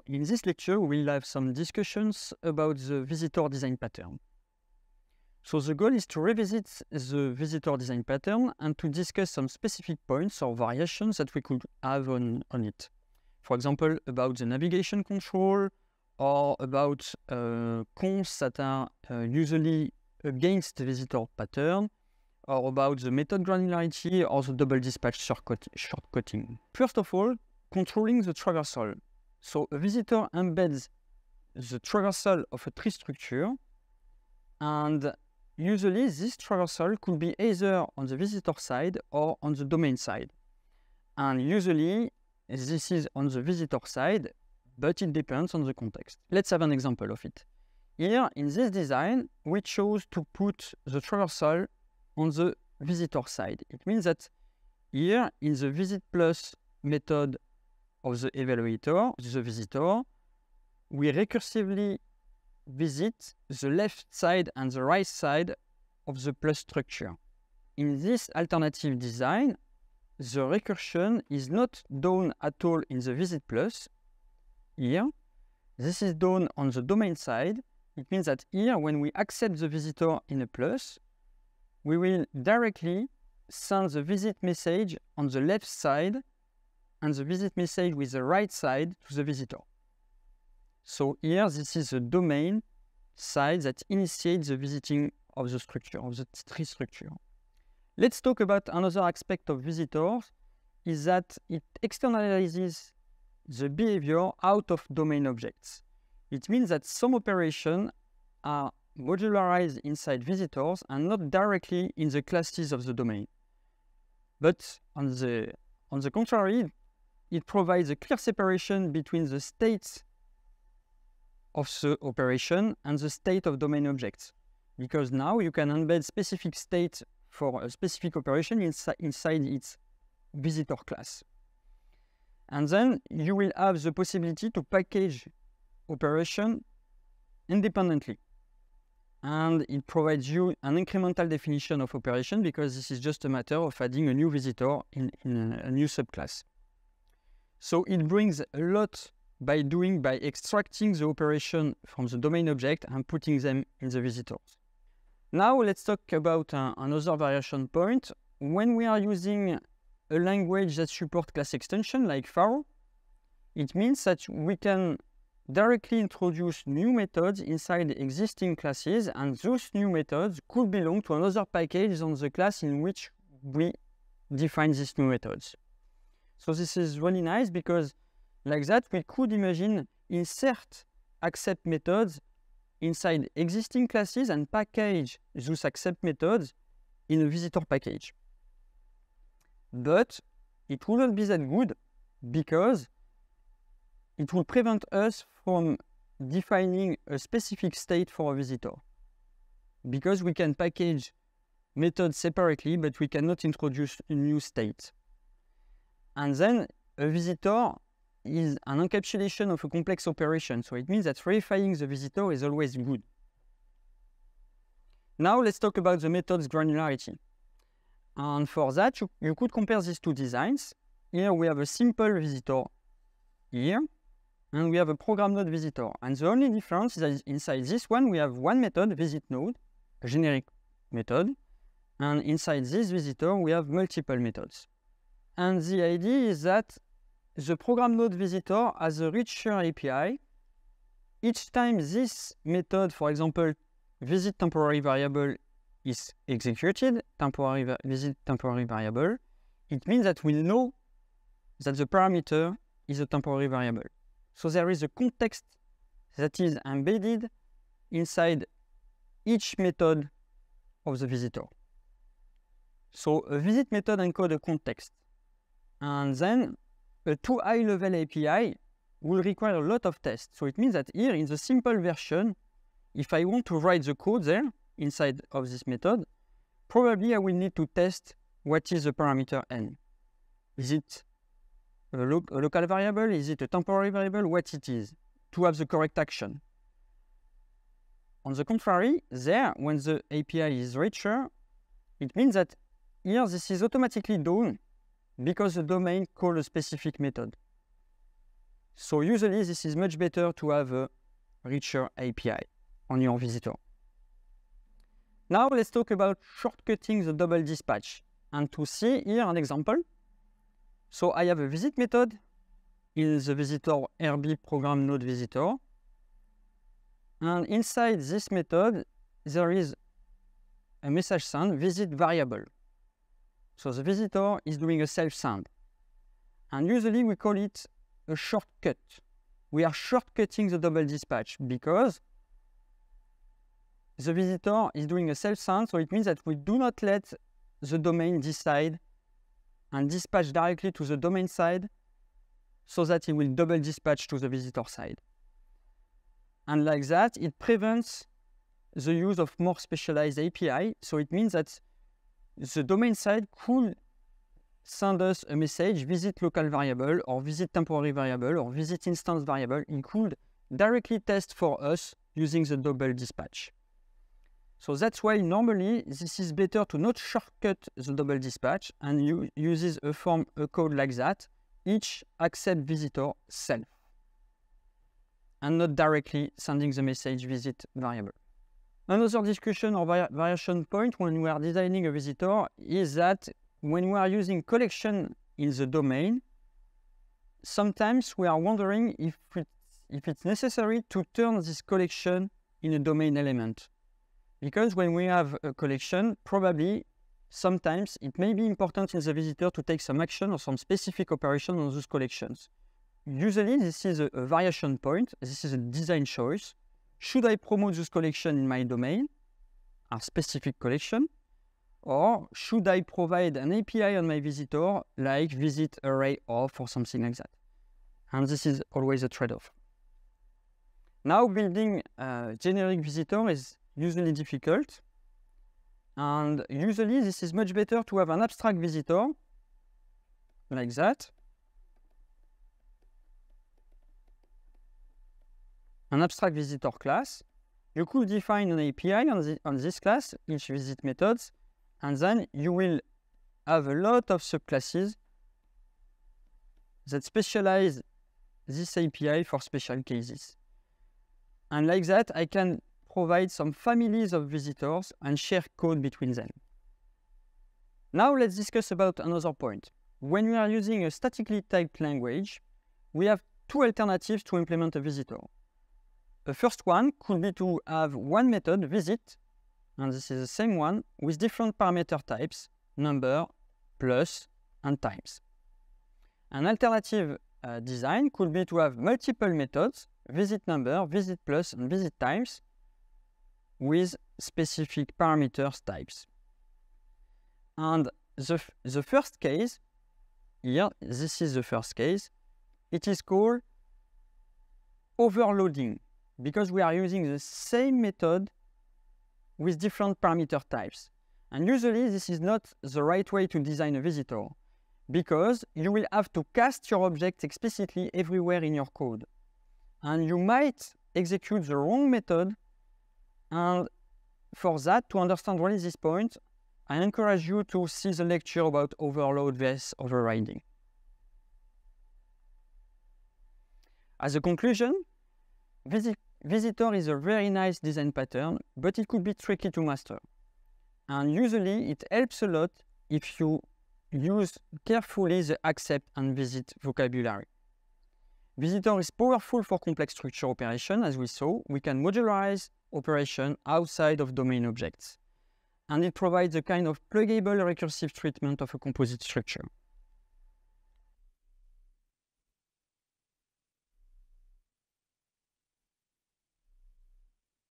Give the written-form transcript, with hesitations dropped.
in this lecture, we'll have some discussions about the visitor design pattern. So the goal is to revisit the visitor design pattern and to discuss some specific points or variations that we could have on it. For example, about the navigation control or about cons that are usually against the visitor pattern, or about the method granularity or the double dispatch shortcutting. First of all, controlling the traversal. So a visitor embeds the traversal of a tree structure, and usually this traversal could be either on the visitor side or on the domain side. And usually this is on the visitor side, but it depends on the context. Let's have an example of it. Here in this design, we chose to put the traversal on the visitor side. It means that here in the visit plus method of the evaluator, the visitor, we recursively visit the left side and the right side of the plus structure. In this alternative design, the recursion is not done at all in the visit plus. Here, this is done on the domain side. It means that here, when we accept the visitor in a plus, we will directly send the visit message on the left side and the visit message with the right side to the visitor. So here, this is the domain side that initiates the visiting of the structure, of the tree structure. Let's talk about another aspect of visitors, is that it externalizes the behavior out of domain objects. It means that some operations are modularized inside visitors and not directly in the classes of the domain. But on the contrary, it provides a clear separation between the states of the operation and the state of domain objects, because now you can embed specific state for a specific operation inside its visitor class. And then you will have the possibility to package operation independently. And it provides you an incremental definition of operation, because this is just a matter of adding a new visitor in a new subclass. So it brings a lot by extracting the operation from the domain object and putting them in the visitors. Now let's talk about another variation point. When we are using a language that supports class extension like Pharo, it means that we can directly introduce new methods inside existing classes, and those new methods could belong to another package on the class in which we define these new methods. So this is really nice, because like that we could imagine insert accept methods inside existing classes and package those accept methods in a visitor package. But it wouldn't be that good, because it will prevent us from defining a specific state for a visitor, because we can package methods separately, but we cannot introduce a new state. And then a visitor is an encapsulation of a complex operation, so it means that verifying the visitor is always good. Now let's talk about the method's granularity. And for that, you could compare these two designs. Here we have a simple visitor here, and we have a program node visitor. And the only difference is that inside this one, we have one method, visit node, a generic method. And inside this visitor, we have multiple methods. And the idea is that the program node visitor has a richer API. Each time this method, for example, visit temporary variable, is executed, visit temporary variable, it means that we know that the parameter is a temporary variable. So there is a context that is embedded inside each method of the visitor. So a visit method encodes a context. And then a too high-level API will require a lot of tests. So it means that here in the simple version, if I want to write the code there inside of this method, probably I will need to test what is the parameter n. Is it a local variable? Is it a temporary variable? What it is, to have the correct action. On the contrary, there, when the API is richer, it means that here this is automatically done because the domain calls a specific method. So usually this is much better to have a richer API on your visitor. Now let's talk about shortcutting the double dispatch. And to see here an example. So I have a visit method in the visitor RB program node visitor. And inside this method, there is a message send visit variable. So the visitor is doing a self send. And usually we call it a shortcut. We are shortcutting the double dispatch because the visitor is doing a self send, so it means that we do not let the domain decide and dispatch directly to the domain side so that it will double dispatch to the visitor side. And like that, it prevents the use of more specialized API. So it means that the domain side could send us a message, visit local variable, or visit temporary variable, or visit instance variable. It could directly test for us using the double dispatch. So that's why normally this is better to not shortcut the double dispatch and uses a code like that, each accept visitor self, and not directly sending the message visit variable. Another discussion or variation point when we are designing a visitor is that when we are using collection in the domain, sometimes we are wondering if it's necessary to turn this collection in a domain element. Because when we have a collection, probably sometimes it may be important in the visitor to take some action or some specific operation on those collections. Usually this is a variation point, this is a design choice. Should I promote this collection in my domain, a specific collection, or should I provide an API on my visitor like visit array of or something like that? And this is always a trade-off. Now building a generic visitor is usually difficult, and usually this is much better to have an abstract visitor like that. An abstract visitor class. You could define an API on this class, each visit methods, and then you will have a lot of subclasses that specialize this API for special cases. And like that, I can provide some families of visitors and share code between them. Now let's discuss about another point. When we are using a statically typed language, we have two alternatives to implement a visitor. The first one could be to have one method, visit, and this is the same one with different parameter types, number, plus, and times. An alternative design could be to have multiple methods, visit number, visit plus, and visit times, with specific parameters types. And the first case, here, this is the first case, it is called overloading, because we are using the same method with different parameter types. And usually this is not the right way to design a visitor, because you will have to cast your objects explicitly everywhere in your code. And you might execute the wrong method. And for that, to understand what is this point, I encourage you to see the lecture about overload vs overriding. As a conclusion, visitor is a very nice design pattern, but it could be tricky to master. And usually it helps a lot if you use carefully the accept and visit vocabulary. Visitor is powerful for complex structure operation, as we saw. We can modularize operation outside of domain objects. And it provides a kind of pluggable recursive treatment of a composite structure.